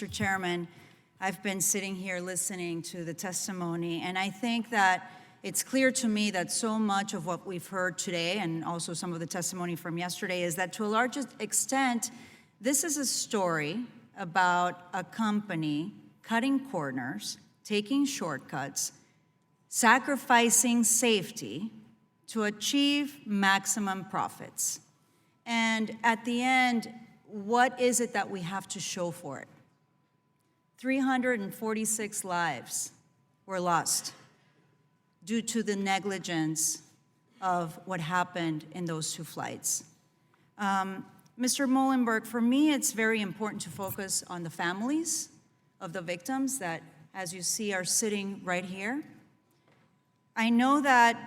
Mr. Chairman, I've been sitting here listening to the testimony, and I think that it's clear to me that so much of what we've heard today, and also some of the testimony from yesterday, is that to a large extent, this is a story about a company cutting corners, taking shortcuts, sacrificing safety to achieve maximum profits. And at the end, what is it that we have to show for it? 346 lives were lost due to the negligence of what happened in those two flights. Mr. Molenberg, for me, it's very important to focus on the families of the victims that, as you see, are sitting right here. I know that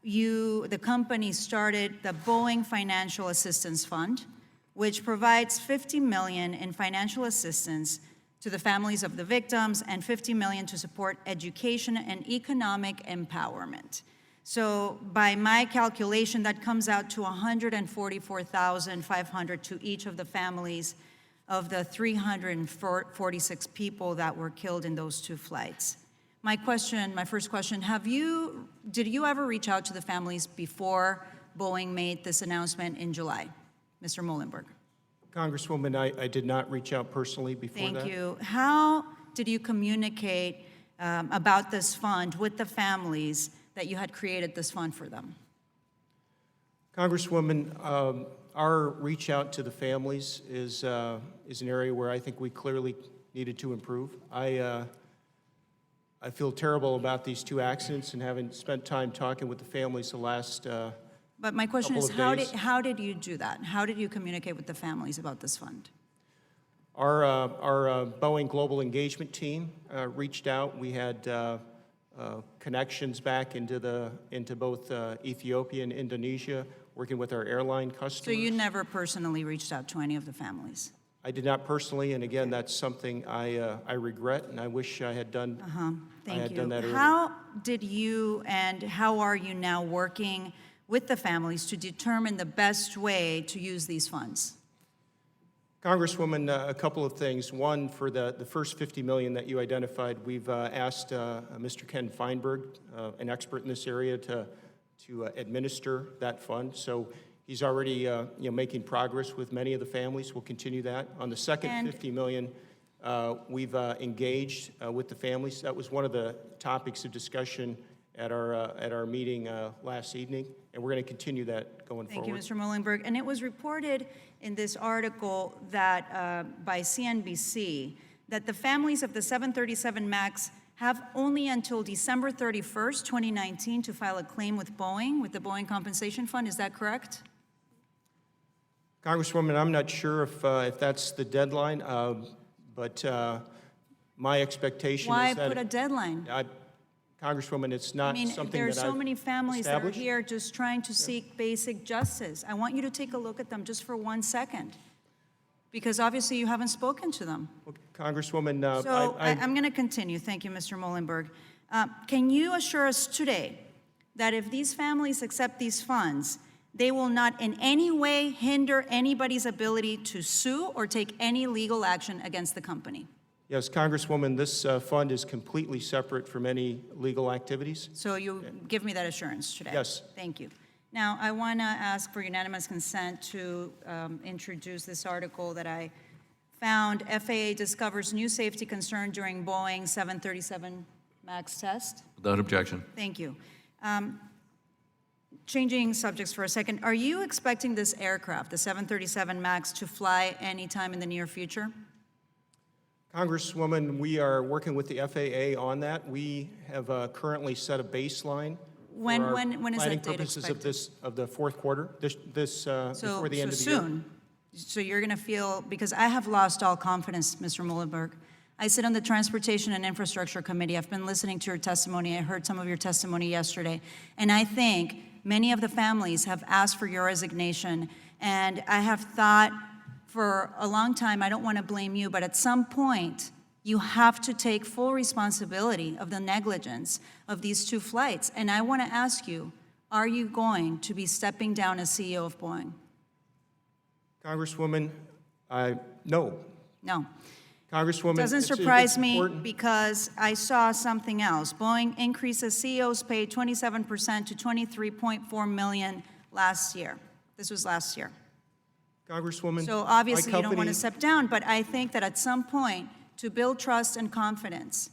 the company started the Boeing Financial Assistance Fund, which provides $50 million in financial assistance to the families of the victims and $50 million to support education and economic empowerment. So by my calculation, that comes out to $144,500 to each of the families of the 346 people that were killed in those two flights. My first question, did you ever reach out to the families before Boeing made this announcement in July? Mr. Molenberg. Congresswoman, I did not reach out personally before that. Thank you. How did you communicate about this fund with the families that you had created this fund for them? Congresswoman, our reach out to the families is an area where I think we clearly needed to improve. I feel terrible about these two accidents, and having spent time talking with the families the last But my question is, how did you do that? How did you communicate with the families about this fund? Our Boeing Global Engagement team reached out. We had connections back into both Ethiopia and Indonesia, working with our airline customers. So you never personally reached out to any of the families? I did not personally, and again, that's something I regret, and I wish I had done. Thank you. Done that earlier. How did you and how are you now working with the families to determine the best way to use these funds? Congresswoman, a couple of things. One, for the first $50 million that you identified, we've asked Mr. Ken Feinberg, an expert in this area, to administer that fund. So he's already making progress with many of the families. We'll continue that. On the second $50 million, we've engaged with the families. That was one of the topics of discussion at our meeting last evening, and we're going to continue that going forward. Thank you, Mr. Molenberg. And it was reported in this article that by CNBC that the families of the 737 MAX have only until December 31st, 2019 to file a claim with Boeing, with the Boeing Compensation Fund. Is that correct? Congresswoman, I'm not sure if that's the deadline, but my expectation is that— Why put a deadline? Congresswoman, it's not something there are that so I've many families that are established. here just trying to seek basic justice. I want you to take a look at them just for 1 second, because obviously you haven't spoken to them. Okay, Congresswoman, I'm going to continue. Thank you, Mr. Molenberg. Can you assure us today that if these families accept these funds, they will not in any way hinder anybody's ability to sue or take any legal action against the company? Yes, Congresswoman, this fund is completely separate from any legal activities. So you give me that assurance today? Yes. Thank you. Now, I want to ask for unanimous consent to introduce this article that I found. FAA discovers new safety concern during Boeing 737 MAX test. Without objection. Thank you. Changing subjects for a second, are you expecting this aircraft, the 737 MAX, to fly anytime in the near future? Congresswoman, we are working with the FAA on that. We have currently set a baseline. When is planning that date purposes expected? of the fourth quarter, before the end of the year. Soon. So you're going to feel, because I have lost all confidence, Mr. Molenberg. I sit on the Transportation and Infrastructure Committee. I've been listening to your testimony. I heard some of your testimony yesterday. And I think many of the families have asked for your resignation. And I have thought for a long time, I don't want to blame you, but at some point, you have to take full responsibility of the negligence of these two flights. And I want to ask you, are you going to be stepping down as CEO of Boeing? Congresswoman, no. No. Congresswoman, Doesn't it's surprise me important. because I saw something else. Boeing increases CEO's pay 27% to $23.4 million last year. This was last year. Congresswoman, So my obviously you don't want company- to step down, but I think that at some point, to build trust and confidence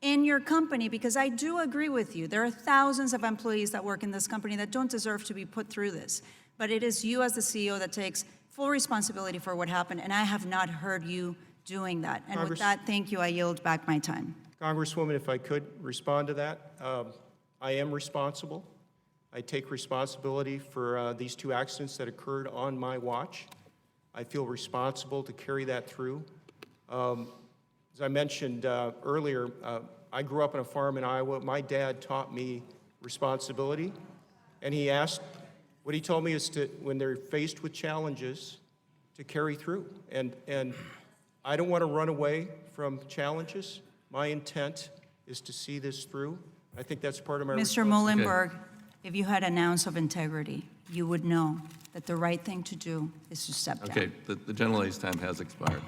in your company, because I do agree with you, there are thousands of employees that work in this company that don't deserve to be put through this. But it is you as the CEO that takes full responsibility for what happened, and I have not heard you doing that. And with that, thank you, I yield back my time. Congresswoman, if I could respond to that, I am responsible. I take responsibility for these two accidents that occurred on my watch. I feel responsible to carry that through. As I mentioned earlier, I grew up on a farm in Iowa. My dad taught me responsibility, and what he told me is to, when they're faced with challenges, to carry through. And I don't want to run away from challenges. My intent is to see this through. I think that's part of my Mr. responsibility. Muhlenberg, if you had an ounce of integrity, you would know that the right thing to do is to step down. Okay, the gentlelady's time has expired.